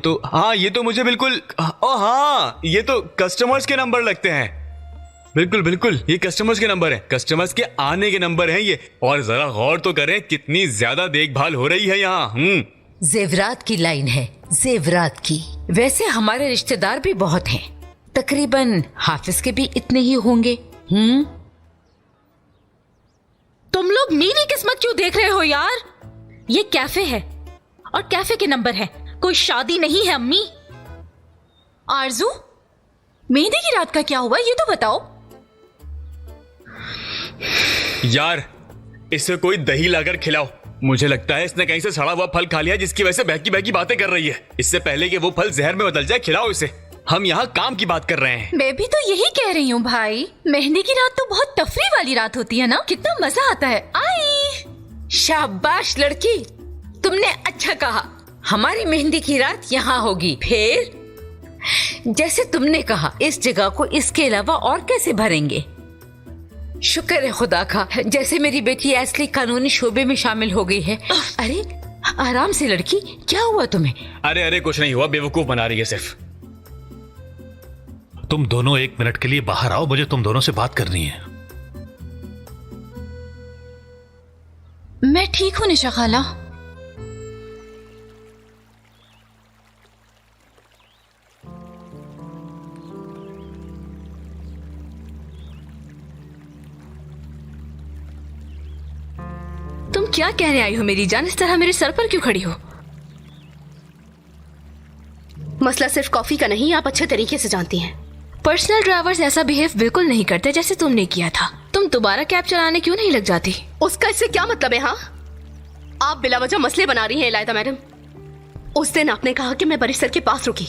तो मुझे बिल्कुल, हाँ, ये तो कस्टमर्स के नंबर लगते हैं। बिल्कुल बिल्कुल, ये कस्टमर्स के नंबर हैं, कस्टमर्स के आने के नंबर हैं ये। और जरा गौर तो करें कितनी ज्यादा देखभाल हो रही है यहाँ। जेवरात की लाइन है, जेवरात की। वैसे हमारे रिश्तेदार भी बहुत हैं, तकरीबन हाफिज के भी इतने ही होंगे। तुम लोग मेरी किस्मत क्यों देख रहे हो यार? ये कैफे है और कैफे के नंबर है, कोई शादी नहीं है। अम्मी, आरजू, मेहंदी की रात का क्या हुआ ये तो बताओ। यार, इसे कोई दही लाकर खिलाओ। मुझे लगता है इसने कहीं से सड़ा हुआ फल खा लिया जिसकी वजह से बहकी बहकी बातें कर रही है। इससे पहले कि वो फल जहर में बदल जाए, खिलाओ इसे। हम यहाँ काम की बात कर रहे हैं। मैं भी तो यही कह रही हूँ भाई, मेहंदी की रात तो बहुत तफरी वाली रात होती है ना, कितना मजा आता है। आई, शाबाश लड़की, तुमने अच्छा कहा। हमारी मेहंदी की रात यहाँ होगी। फिर जैसे तुमने कहा, इस जगह को इसके अलावा और कैसे भरेंगे? शुक्र है खुदा का, जैसे मेरी बेटी एस्ली कानूनी शोबे में शामिल हो गई है। अरे आराम से लड़की, क्या हुआ तुम्हें? अरे कुछ नहीं हुआ, बेवकूफ बना रही है सिर्फ। तुम दोनों 1 मिनट के लिए बाहर आओ, मुझे तुम दोनों से बात करनी है। मैं ठीक हूं निशा खाला। तुम क्या कहने आई हो मेरी जान? इस तरह मेरे सर पर क्यों खड़ी हो? मसला सिर्फ कॉफी का नहीं, आप अच्छे तरीके से जानती हैं। पर्सनल ड्राइवर्स ऐसा बिहेव बिल्कुल नहीं करते जैसे तुमने किया था। तुम दोबारा कैब चलाने क्यों नहीं लग जाती? उसका इससे क्या मतलब है? हाँ, आप बिला वजह मसले बना रही हैं इलायदा मैडम। उस दिन आपने कहा कि मैं बरिश सर के पास रुकी।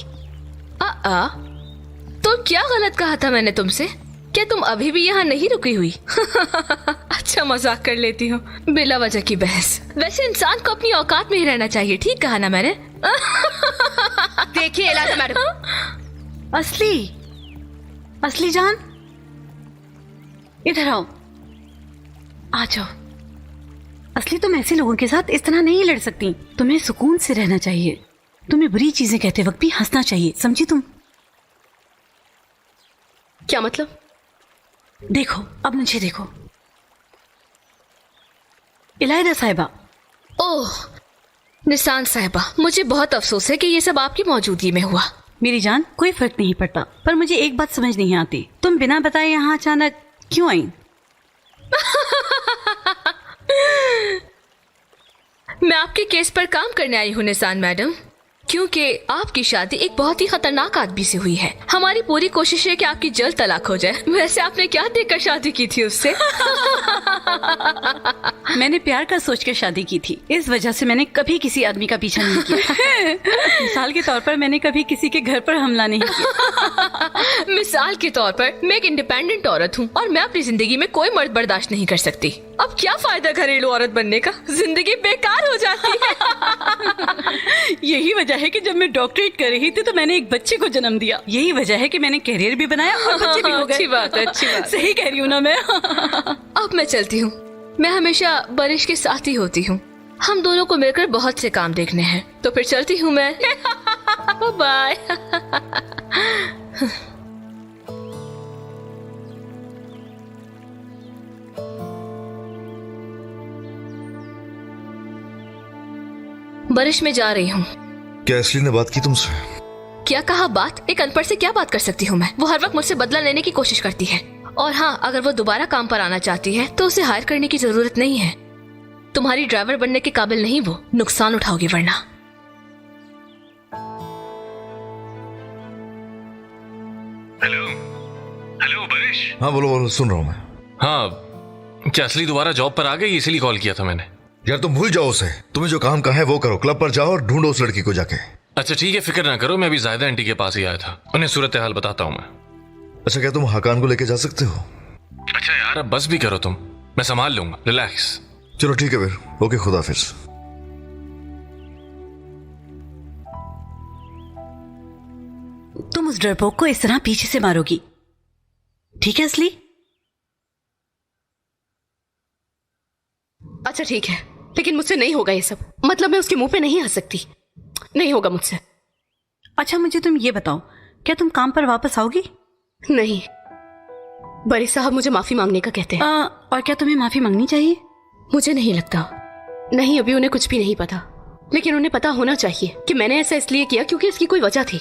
तो क्या गलत कहा था मैंने तुमसे? क्या तुम अभी भी यहाँ नहीं रुकी हुई? अच्छा मजाक कर लेती हूँ, बिला वजह की बहस। वैसे इंसान को अपनी औकात में ही रहना चाहिए, ठीक कहा ना मैंने? देखिए इलायदा मैडम। असली जान, इधर आओ, आ जाओ। असली, तुम ऐसे लोगों के साथ इस तरह नहीं लड़ सकती। तुम्हें सुकून से रहना चाहिए। तुम्हें बुरी चीजें कहते वक्त भी हंसना चाहिए, समझी तुम? क्या मतलब? देखो, अब मुझे देखो। इलायदा साहिबा। ओह निशान साहिबा, मुझे बहुत अफसोस है कि ये सब आपकी मौजूदगी में हुआ। मेरी जान, कोई फर्क नहीं पड़ता, पर मुझे एक बात समझ नहीं आती, तुम बिना बताए यहाँ अचानक क्यों आई? मैं आपके केस पर काम करने आई हूँ निशान मैडम, क्योंकि आपकी शादी एक बहुत ही खतरनाक आदमी से हुई है। हमारी पूरी कोशिश है कि आपकी जल्द तलाक हो जाए। वैसे आपने क्या देखकर शादी की थी उससे? मैंने प्यार का सोच कर शादी की थी, इस वजह से मैंने कभी किसी आदमी का पीछा नहीं किया। मिसाल के तौर पर मैंने कभी किसी के घर पर हमला नहीं किया। मिसाल के तौर पर मैं एक इंडिपेंडेंट औरत हूँ और मैं अपनी जिंदगी में कोई मर्द बर्दाश्त नहीं कर सकती। अब क्या फायदा घरेलू औरत बनने का? जिंदगी बेकार हो जाती है। यही वजह है कि जब मैं डॉक्टरेट कर रही थी तो मैंने एक बच्चे को जन्म दिया। यही वजह है कि मैंने करियर भी बनाया और बच्चे भी हो गए। अच्छी बात है, अच्छी बात। सही कह रही हूँ ना मैं? अब मैं चलती हूँ। मैं हमेशा बरिश के साथ ही होती हूँ। हम दोनों को मिलकर बहुत से काम देखने हैं, तो फिर चलती हूँ मैं। बाय। बरिश में जा रही हूँ। क्या असली ने बात की तुमसे? क्या कहा बात? एक अनपढ़ से क्या बात कर सकती हूँ मैं? वो हर वक्त मुझसे बदला लेने की कोशिश करती है। और हाँ, अगर वो दोबारा काम पर आना चाहती है तो उसे हायर करने की जरूरत नहीं है। तुम्हारी ड्राइवर बनने के काबिल नहीं वो, नुकसान उठाओगी वरना। हेलो बरिश। हाँ बोलो बोलो, सुन रहा हूँ मैं। हाँ, क्या असली दोबारा जॉब पर आ गई? इसीलिए कॉल किया था मैंने। यार तुम भूल जाओ उसे। तुम्हें जो काम कहा है वो करो। क्लब पर जाओ और ढूंढो उस लड़की को जाके। अच्छा ठीक है, फिक्र ना करो, मैं अभी जायदा आंटी के पास ही आया था, उन्हें सूरत हाल बताता हूँ मैं। अच्छा, क्या तुम हाकान को लेके जा सकते हो? अच्छा यार, अब बस भी करो तुम, मैं संभाल लूंगा, रिलैक्स। चलो ठीक है फिर, ओके, खुदाफिज। तुम उस डरपोक को इस तरह पीछे से मारोगी, ठीक है असली? अच्छा ठीक है, लेकिन मुझसे नहीं होगा ये सब। मतलब मैं उसके मुंह पे नहीं हंस सकती, नहीं होगा मुझसे। अच्छा मुझे तुम ये बताओ, क्या तुम काम पर वापस आओगी? नहीं, बरी साहब मुझे माफी मांगने का कहते हैं। और क्या तुम्हें माफी मांगनी चाहिए? मुझे नहीं लगता। नहीं, अभी उन्हें कुछ भी नहीं पता, लेकिन उन्हें पता होना चाहिए कि मैंने ऐसा इसलिए किया क्योंकि इसकी कोई वजह थी।